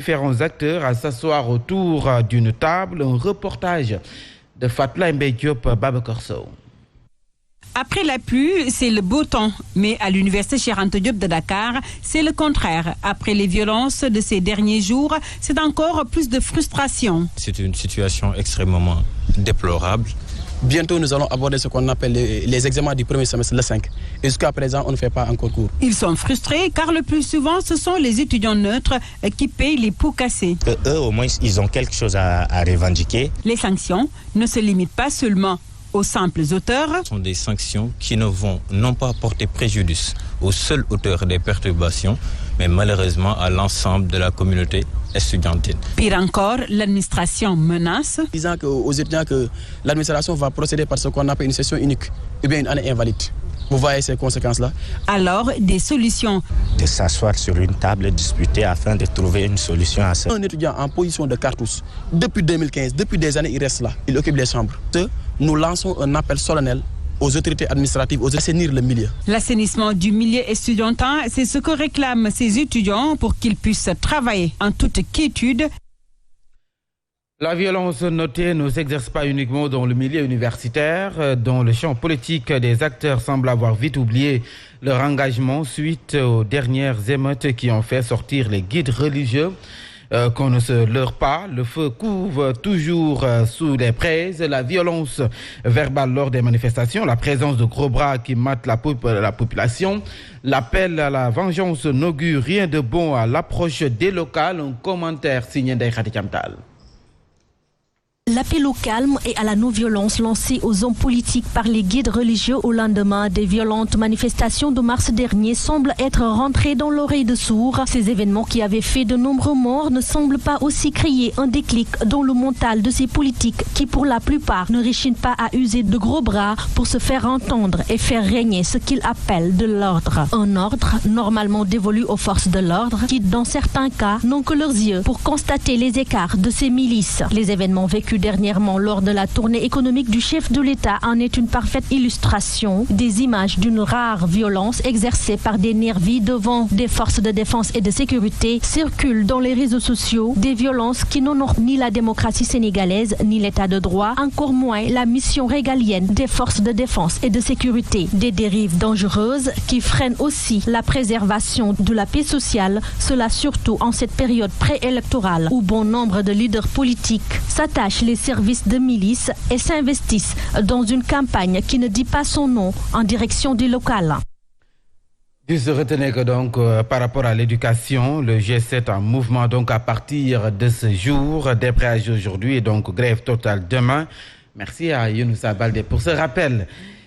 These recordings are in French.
Différents acteurs à s'asseoir autour d'une table. Un reportage de Fatla Mbeydiop Babakorso. Après la pluie, c'est le beau temps. Mais à l'université Cheikh Anta Diop de Dakar, c'est le contraire. Après les violences de ces derniers jours, c'est encore plus de frustration. C'est une situation extrêmement déplorable. Bientôt, nous allons aborder ce qu'on appelle les examens du premier semestre, le 5. Et jusqu'à présent, on ne fait pas encore cours. Ils sont frustrés car le plus souvent, ce sont les étudiants neutres qui payent les pots cassés. Eux, au moins, ils ont quelque chose à revendiquer. Les sanctions ne se limitent pas seulement aux simples auteurs. Ce sont des sanctions qui ne vont non pas porter préjudice aux seuls auteurs des perturbations, mais malheureusement à l'ensemble de la communauté estudiantine. Pire encore, l'administration menace. Disant aux étudiants que l'administration va procéder par ce qu'on appelle une session unique, ou bien une année invalide. Vous voyez ces conséquences-là. Alors, des solutions. De s'asseoir sur une table et discuter afin de trouver une solution à ça. Un étudiant en position de cartouche, depuis 2015, depuis des années, il reste là. Il occupe les chambres. Nous lançons un appel solennel aux autorités administratives, aux assainir le milieu. L'assainissement du milieu estudiantin, c'est ce que réclament ces étudiants pour qu'ils puissent travailler en toute quiétude. La violence notée ne s'exerce pas uniquement dans le milieu universitaire. Dans le champ politique, des acteurs semblent avoir vite oublié leur engagement suite aux dernières émeutes qui ont fait sortir les guides religieux. Qu'on ne se leurre pas, le feu couvre toujours sous les braises, la violence verbale lors des manifestations, la présence de gros bras qui matent la population, l'appel à la vengeance n'augure rien de bon à l'approche des locales. Un commentaire signé d'Aïkhati Kamtal. L'appel au calme et à la non-violence lancé aux hommes politiques par les guides religieux au lendemain des violentes manifestations de mars dernier semble être rentré dans l'oreille de sourds. Ces événements qui avaient fait de nombreux morts ne semblent pas aussi créer un déclic dans le mental de ces politiques qui pour la plupart ne réchignent pas à user de gros bras pour se faire entendre et faire régner ce qu'ils appellent de l'ordre. Un ordre normalement dévolu aux forces de l'ordre qui dans certains cas n'ont que leurs yeux pour constater les écarts de ces milices. Les événements vécus dernièrement lors de la tournée économique du chef de l'État en est une parfaite illustration. Des images d'une rare violence exercée par des nervis devant des forces de défense et de sécurité circulent dans les réseaux sociaux. Des violences qui n'honorent ni la démocratie sénégalaise ni l'état de droit, encore moins la mission régalienne des forces de défense et de sécurité. Des dérives dangereuses qui freinent aussi la préservation de la paix sociale, cela surtout en cette période préélectorale où bon nombre de leaders politiques s'attachent les services de milice et s'investissent dans une campagne qui ne dit pas son nom en direction du local. Il se retenait que donc par rapport à l'éducation, le G7 en mouvement donc à partir de ce jour, débrayage aujourd'hui et donc grève totale demain. Merci à Younoussa Baldé pour ce rappel.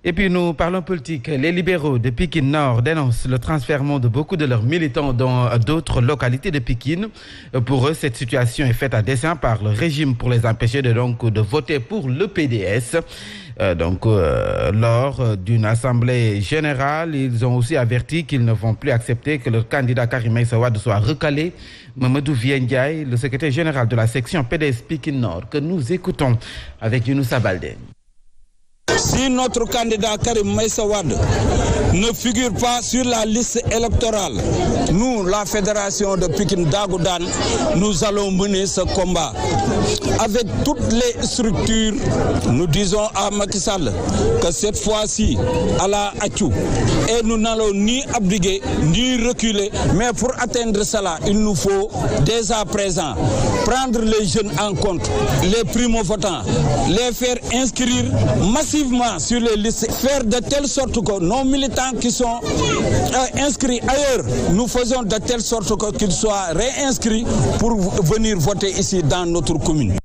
Et puis nous parlons politique. Les libéraux de Pikine Nord dénoncent le transfèrement de beaucoup de leurs militants dans d'autres localités de Pikine. Pour eux, cette situation est faite à dessein par le régime pour les empêcher de voter pour le PDS. Lors d'une assemblée générale, ils ont aussi averti qu'ils ne vont plus accepter que leur candidat Karim Meïssa Wade soit recalé. Mamadou Viendiaye, le secrétaire général de la section PDS Pikine Nord, que nous écoutons avec Younoussa Baldé. Si notre candidat Karim Meïssa Wade ne figure pas sur la liste électorale, nous, la fédération de Pikine Dagoudane, nous allons mener ce combat. Avec toutes les structures, nous disons à Macky Sall que cette fois-ci, à la Atchou, et nous n'allons ni abdiguer, ni reculer, mais pour atteindre cela, il nous faut dès à présent prendre les jeunes en compte, les primo-votants, les faire inscrire massivement sur les listes, faire de telle sorte que nos militants qui sont inscrits ailleurs, nous faisons de telle sorte qu'ils soient réinscrits pour venir voter ici dans notre commune.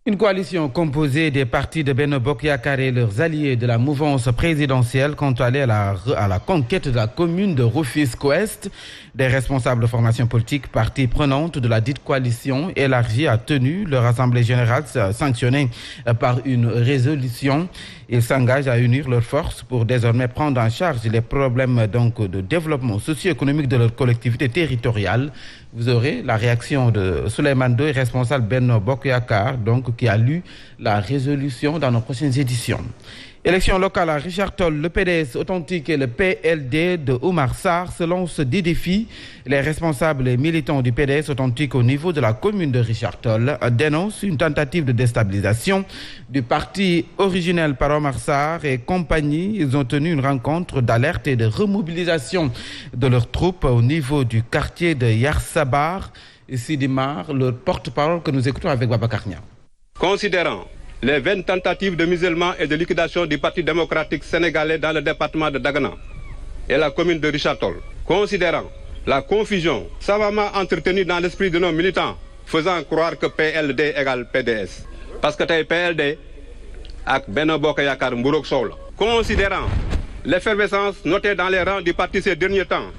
Une coalition composée des partis de Benno Bokk Yakaar et leurs alliés de la mouvance présidentielle compte aller à la conquête de la commune de Rufisque-Ouest. Des responsables de formations politiques, parties prenantes de la dite coalition élargie a tenu leur assemblée générale sanctionnée par une résolution. Ils s'engagent à unir leurs forces pour désormais prendre en charge les problèmes de développement socio-économique de leur collectivité territoriale. Vous aurez la réaction de Souleymane Ndoye, responsable Benno Bokk Yakaar, qui a lu la résolution dans nos prochaines éditions. Élection locale à Richard Toll, le PDS authentique et le PLD de Oumar Sarr se lancent des défis. Les responsables et militants du PDS authentique au niveau de la commune de Richard Toll dénoncent une tentative de déstabilisation du parti originel par Oumar Sarr et compagnie. Ils ont tenu une rencontre d'alerte et de remobilisation de leurs troupes au niveau du quartier de Yarsabar. Sidi Mar, le porte-parole que nous écoutons avec Babacar Niang. Considérant les 20 tentatives de musellement et de liquidation du Parti démocratique sénégalais dans le département de Dagana et la commune de Richard Toll, considérant la confusion savamment entretenue dans l'esprit de nos militants, faisant croire que PLD égale PDS. Parce que t'es PLD avec Benno Bokk Yakaar Mburok Sow la. Considérant l'effervescence notée dans les rangs du parti ces derniers temps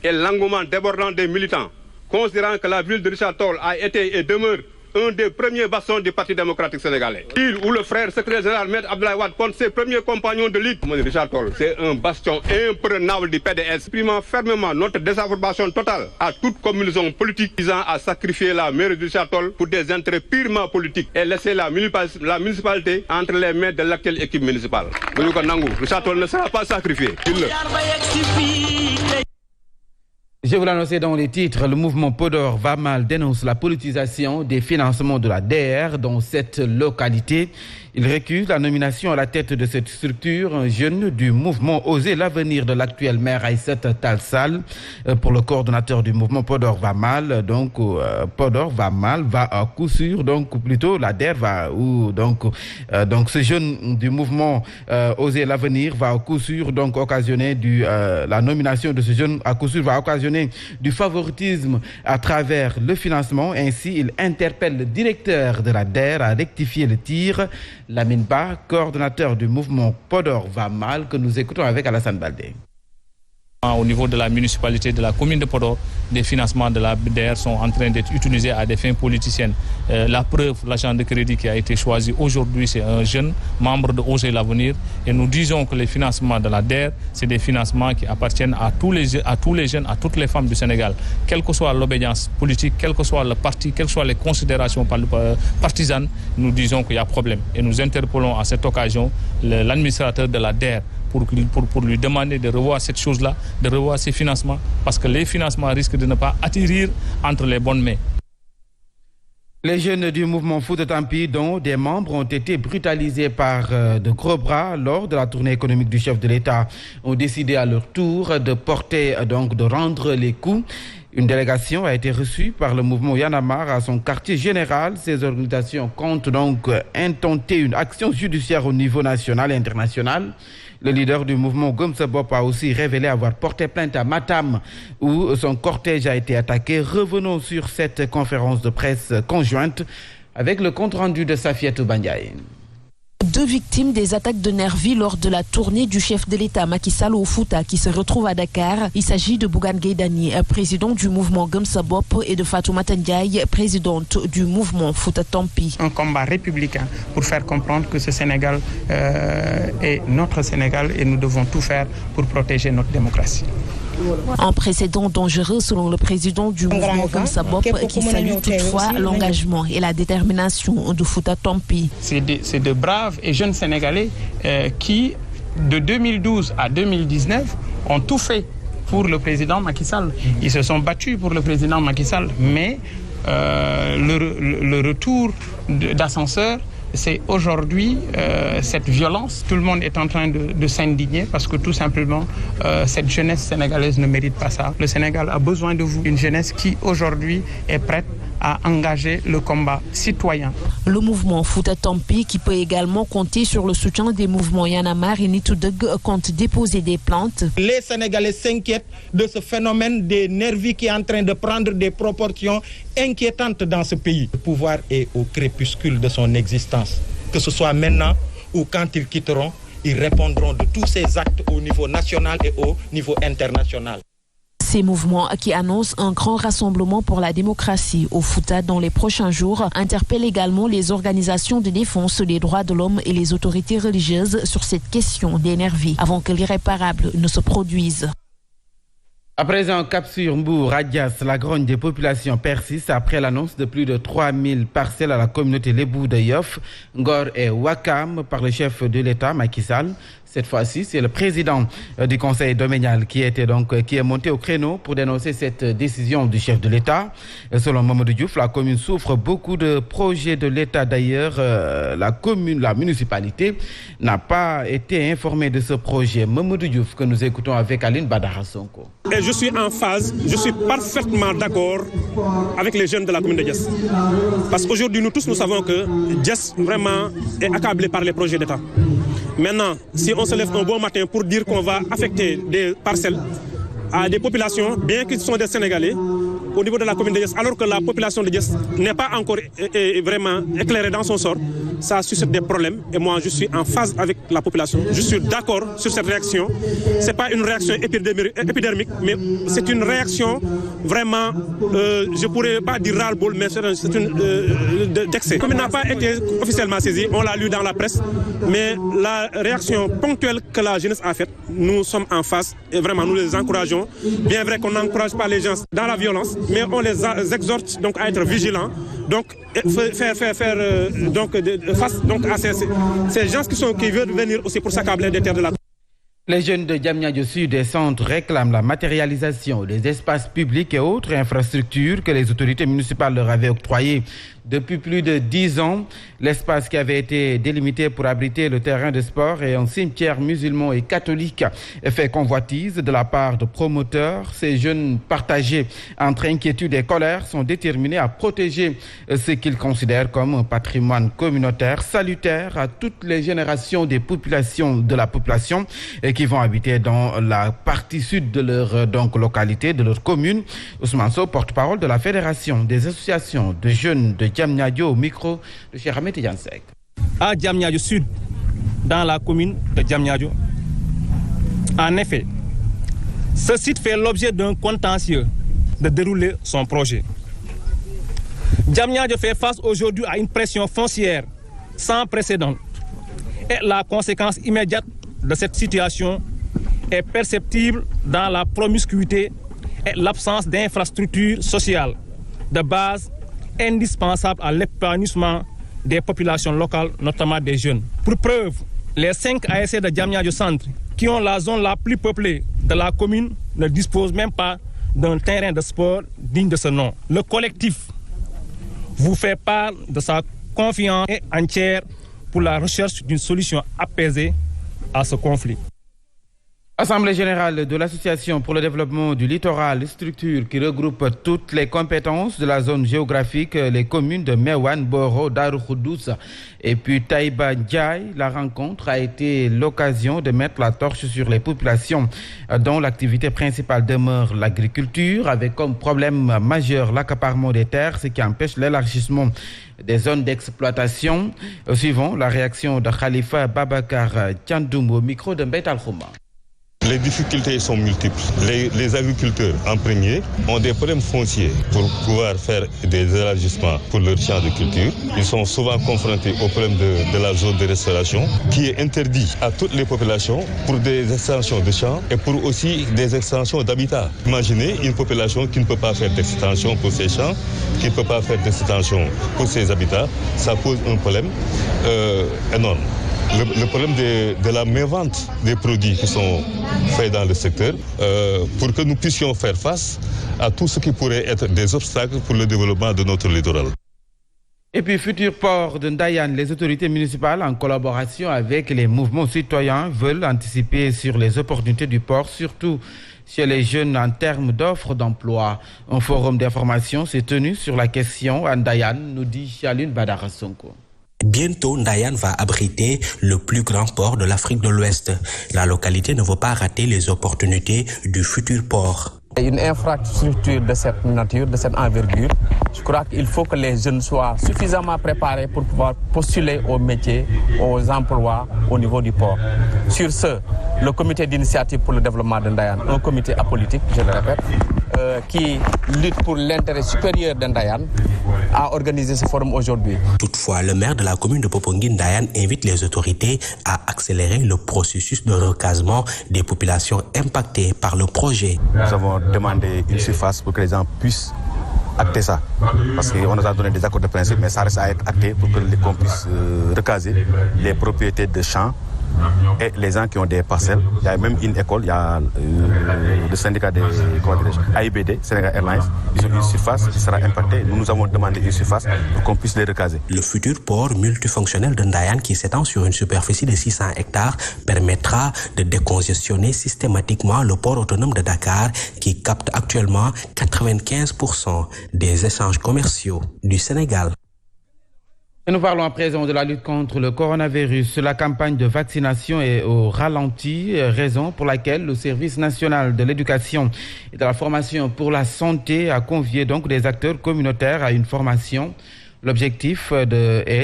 et l'engouement débordant des militants, considérant que la ville de Richard Toll a été et demeure un des premiers bastons du Parti démocratique sénégalais. Il ou le frère secrétaire général Maître Abdoulaye Wade compte ses premiers compagnons de lutte. Richard Toll, c'est un bastion imprenable du PDS, exprimant fermement notre désapprobation totale à toute combinaison politique visant à sacrifier la mairie de Richard Toll pour des intérêts purement politiques et laisser la municipalité entre les mains de l'actuelle équipe municipale. Richard Toll ne sera pas sacrifié. Je vous l'annonçais dans les titres, le mouvement Podor va mal dénonce la politisation des financements de la DR dans cette localité. Il récuse la nomination à la tête de cette structure, un jeune du mouvement Oser l'avenir de l'actuel maire Aïssata Tall Sall. Pour le coordonnateur du mouvement Podor va mal, donc Podor va mal, va à coup sûr, donc plutôt la DR va, ou donc ce jeune du mouvement Oser l'avenir va à coup sûr donc occasionner la nomination de ce jeune à coup sûr va occasionner du favoritisme à travers le financement. Ainsi, il interpelle le directeur de la DR à rectifier le tir. Lamine Ba, coordonnateur du mouvement Podor va mal, que nous écoutons avec Alassane Baldé. Au niveau de la municipalité de la commune de Podor, des financements de la DR sont en train d'être utilisés à des fins politiciennes. La preuve, l'agent de crédit qui a été choisi aujourd'hui, c'est un jeune membre de Oser l'avenir. Et nous disons que les financements de la DR, c'est des financements qui appartiennent à tous les jeunes, à toutes les femmes du Sénégal. Quelle que soit l'obédience politique, quel que soit le parti, quelles que soient les considérations partisanes, nous disons qu'il y a problème. Et nous interpellons à cette occasion l'administrateur de la DR pour lui demander de revoir cette chose-là, de revoir ces financements, parce que les financements risquent de ne pas atterrir entre les bonnes mains. Les jeunes du mouvement Fouta Tampi, dont des membres ont été brutalisés par de gros bras lors de la tournée économique du chef de l'État, ont décidé à leur tour de rendre les coups. Une délégation a été reçue par le mouvement Y en a marre à son quartier général. Ces organisations comptent donc intenter une action judiciaire au niveau national et international. Le leader du mouvement Gëm Sa Bopp a aussi révélé avoir porté plainte à Matam où son cortège a été attaqué. Revenons sur cette conférence de presse conjointe avec le compte-rendu de Safiatou Bandiaye. 2 victimes des attaques de nervis lors de la tournée du chef de l'État Macky Sall au Fouta qui se retrouve à Dakar. Il s'agit de Bougane Gueye Dany, président du mouvement Gëm Sa Bopp, et de Fatoumata Ndiaye, présidente du mouvement Fouta Tampi. Un combat républicain pour faire comprendre que ce Sénégal est notre Sénégal et nous devons tout faire pour protéger notre démocratie. Un précédent dangereux selon le président du mouvement Gëm Sa Bopp qui salue toutefois l'engagement et la détermination de Fouta Tampi. C'est de braves et jeunes Sénégalais qui, de 2012 à 2019, ont tout fait pour le président Macky Sall. Ils se sont battus pour le président Macky Sall, mais le retour d'ascenseur, c'est aujourd'hui cette violence. Tout le monde est en train de s'indigner parce que tout simplement, cette jeunesse sénégalaise ne mérite pas ça. Le Sénégal a besoin de vous. Une jeunesse qui aujourd'hui est prête à engager le combat citoyen. Le mouvement Fouta Tampi, qui peut également compter sur le soutien des mouvements Y en a marre et Nittu Dëgg, compte déposer des plaintes. Les Sénégalais s'inquiètent de ce phénomène des nervis qui est en train de prendre des proportions inquiétantes dans ce pays. Le pouvoir est au crépuscule de son existence. Que ce soit maintenant ou quand ils quitteront, ils répondront de tous ces actes au niveau national et au niveau international. Ces mouvements qui annoncent un grand rassemblement pour la démocratie au Fouta dans les prochains jours interpellent également les organisations de défense des droits de l'homme et les autorités religieuses sur cette question des nervis avant que l'irréparable ne se produise. À présent, cap sur Mbour, à Diass, la grogne des populations persiste après l'annonce de plus de 3000 parcelles à la communauté Lébou de Yoff, Ngor et Ouakam par le chef de l'État, Macky Sall. Cette fois-ci, c'est le président du conseil domanial qui est monté au créneau pour dénoncer cette décision du chef de l'État. Selon Mamadou Diouf, la commune souffre beaucoup de projets de l'État. D'ailleurs, la municipalité n'a pas été informée de ce projet. Mamadou Diouf, que nous écoutons avec Aline Badara Sonko. Et je suis en phase, je suis parfaitement d'accord avec les jeunes de la commune de Diass. Parce qu'aujourd'hui, nous tous, nous savons que Diass vraiment est accablé par les projets d'État. Maintenant, si on se lève un bon matin pour dire qu'on va affecter des parcelles à des populations, bien qu'ils soient des Sénégalais, au niveau de la commune de Diass, alors que la population de Diass n'est pas encore vraiment éclairée dans son sort, ça suscite des problèmes. Et moi, je suis en phase avec la population. Je suis d'accord sur cette réaction. Ce n'est pas une réaction épidermique, mais c'est une réaction vraiment, je ne pourrais pas dire ras-le-bol, mais c'est une d'excès. La commune n'a pas été officiellement saisie, on l'a lu dans la presse, mais la réaction ponctuelle que la jeunesse a faite, nous sommes en phase et vraiment nous les encourageons. Bien vrai qu'on n'encourage pas les gens dans la violence, mais on les exhorte donc à être vigilants, donc faire face donc à ces gens qui veulent venir aussi pour s'accabler des terres de la. Les jeunes de Diamniadio Sud et Centre réclament la matérialisation des espaces publics et autres infrastructures que les autorités municipales leur avaient octroyés depuis plus de 10 ans. L'espace qui avait été délimité pour abriter le terrain de sport et un cimetière musulman et catholique fait convoitise de la part de promoteurs. Ces jeunes partagés entre inquiétude et colère sont déterminés à protéger ce qu'ils considèrent comme un patrimoine communautaire salutaire à toutes les générations de la population qui vont habiter dans la partie sud de leur localité, de leur commune. Ousmane Sow, porte-parole de la Fédération des associations de jeunes de Diamniadio, au micro de Cheikh Ahmed Tidiane Seck. À Diamniadio Sud, dans la commune de Diamniadio, en effet, ce site fait l'objet d'un contentieux de dérouler son projet. Diamniadio fait face aujourd'hui à une pression foncière sans précédent. Et la conséquence immédiate de cette situation est perceptible dans la promiscuité et l'absence d'infrastructures sociales de base indispensables à l'épanouissement des populations locales, notamment des jeunes. Pour preuve, les 5 ASC de Diamniadio Centre, qui ont la zone la plus peuplée de la commune, ne disposent même pas d'un terrain de sport digne de ce nom. Le collectif vous fait part de sa confiance entière pour la recherche d'une solution apaisée à ce conflit. Assemblée générale de l'Association pour le développement du littoral, structure qui regroupe toutes les compétences de la zone géographique, les communes de Meouane, Boro, Darou Khoudous et puis Taïba Ndiaye. La rencontre a été l'occasion de mettre la torche sur les populations dont l'activité principale demeure l'agriculture, avec comme problème majeur l'accaparement des terres, ce qui empêche l'élargissement des zones d'exploitation. Suivant la réaction de Khalifa Babakar Tchandoum au micro de Mbet Al-Khouma. Les difficultés sont multiples. Les agriculteurs, en premier, ont des problèmes fonciers pour pouvoir faire des élargissements pour leur champ de culture. Ils sont souvent confrontés au problème de la zone de restauration, qui est interdit à toutes les populations pour des extensions de champs et pour aussi des extensions d'habitat. Imaginez une population qui ne peut pas faire d'extension pour ses champs, qui ne peut pas faire d'extension pour ses habitats. Ça pose un problème énorme. Le problème de la mévente des produits qui sont faits dans le secteur, pour que nous puissions faire face à tout ce qui pourrait être des obstacles pour le développement de notre littoral. Et puis, futur port de Ndayane, les autorités municipales, en collaboration avec les mouvements citoyens, veulent anticiper sur les opportunités du port, surtout chez les jeunes en termes d'offres d'emploi. Un forum d'information s'est tenu sur la question à Ndayane, nous dit Chaline Badara Sonko. Bientôt, Ndayane va abriter le plus grand port de l'Afrique de l'Ouest. La localité ne veut pas rater les opportunités du futur port. Une infrastructure de cette nature, de cette envergure, je crois qu'il faut que les jeunes soient suffisamment préparés pour pouvoir postuler aux métiers, aux emplois au niveau du port. Sur ce, le comité d'initiative pour le développement de Ndayane, un comité apolitique, je le répète, qui lutte pour l'intérêt supérieur de Ndayane, à organiser ce forum aujourd'hui. Toutefois, le maire de la commune de Popenguine, Ndayan, invite les autorités à accélérer le processus de recasement des populations impactées par le projet. Nous avons demandé une surface pour que les gens puissent acter ça. Parce qu'on nous a donné des accords de principe, mais ça reste à être acté pour qu'on puisse recaser les propriétés de champs et les gens qui ont des parcelles. Il y a même une école, il y a le syndicat des AIBD, Sénégal Airlines. Ils ont une surface qui sera impactée. Nous avons demandé une surface pour qu'on puisse les recaser. Le futur port multifonctionnel de Ndayan, qui s'étend sur une superficie de 600 hectares, permettra de décongestionner systématiquement le port autonome de Dakar, qui capte actuellement 95% des échanges commerciaux du Sénégal. Et nous parlons à présent de la lutte contre le coronavirus. La campagne de vaccination est au ralenti, raison pour laquelle le Service national de l'éducation et de la formation pour la santé a convié donc des acteurs communautaires à une formation. L'objectif est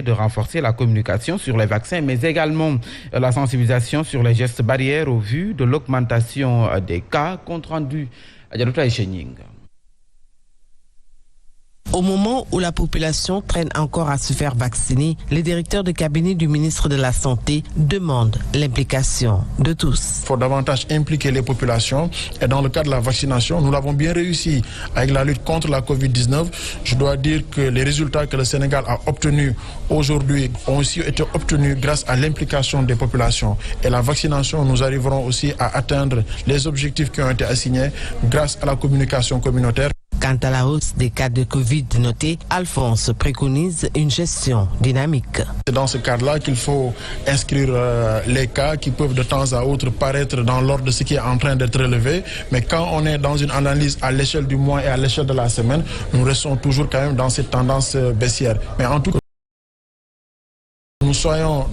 de renforcer la communication sur les vaccins, mais également la sensibilisation sur les gestes barrières au vu de l'augmentation des cas, compte rendu à Dialota Echening. Au moment où la population traîne encore à se faire vacciner, le directeur de cabinet du ministre de la Santé demande l'implication de tous. Il faut davantage impliquer les populations et dans le cas de la vaccination, nous l'avons bien réussi avec la lutte contre la Covid-19. Je dois dire que les résultats que le Sénégal a obtenus aujourd'hui ont aussi été obtenus grâce à l'implication des populations. Et la vaccination, nous arriverons aussi à atteindre les objectifs qui ont été assignés grâce à la communication communautaire. Quant à la hausse des cas de Covid notés, Alphonse préconise une gestion dynamique. C'est dans ce cadre-là qu'il faut inscrire les cas qui peuvent de temps à autre paraître dans l'ordre de ce qui est en train d'être relevé. Mais quand on est dans une analyse à l'échelle du mois et à l'échelle de la semaine, nous restons toujours quand même dans cette tendance baissière. Mais en tout cas, nous soyons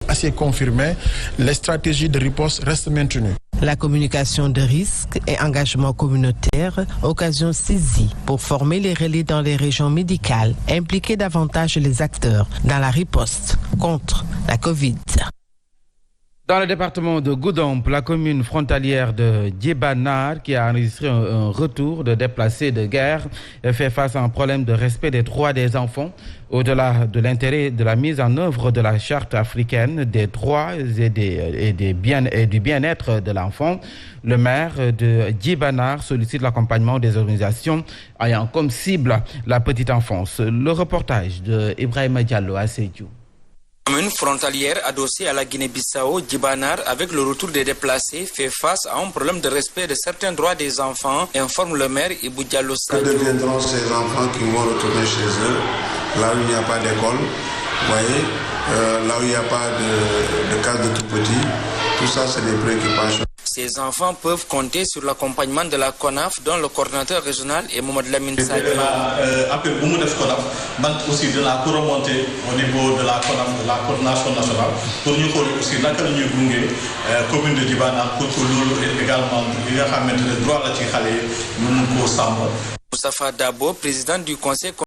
assez confirmés, les stratégies de riposte restent maintenues. La communication de risque et engagement communautaire, occasion saisie pour former les relais dans les régions médicales, impliquer davantage les acteurs dans la riposte contre la Covid. Dans le département de Goudomp, la commune frontalière de Djibanar, qui a enregistré un retour de déplacés de guerre, fait face à un problème de respect des droits des enfants. Au-delà de l'intérêt de la mise en œuvre de la charte africaine des droits et du bien-être de l'enfant, le maire de Djibanar sollicite l'accompagnement des organisations ayant comme cible la petite enfance. Le reportage de Ibrahima Diallo à Sédhiou. Commune frontalière adossée à la Guinée-Bissau, Djibanar, avec le retour des déplacés, fait face à un problème de respect de certains droits des enfants, informe le maire Ibou Diallo Sadio. Que deviendront ces enfants qui vont retourner chez eux, là où il n'y a pas d'école, vous voyez, là où il n'y a pas de case de tout petit, tout ça c'est des préoccupations. Ces enfants peuvent compter sur l'accompagnement de la CONAF, dont le coordinateur régional est Mohamed Lamine Sadio. Après beaucoup de CONAF, aussi de la remontée au niveau de la CONAF, de la coordination nationale, pour nous aussi la commune de Djibanar, pour que nous également, il y a le droit à la Moustapha Dabo, président du conseil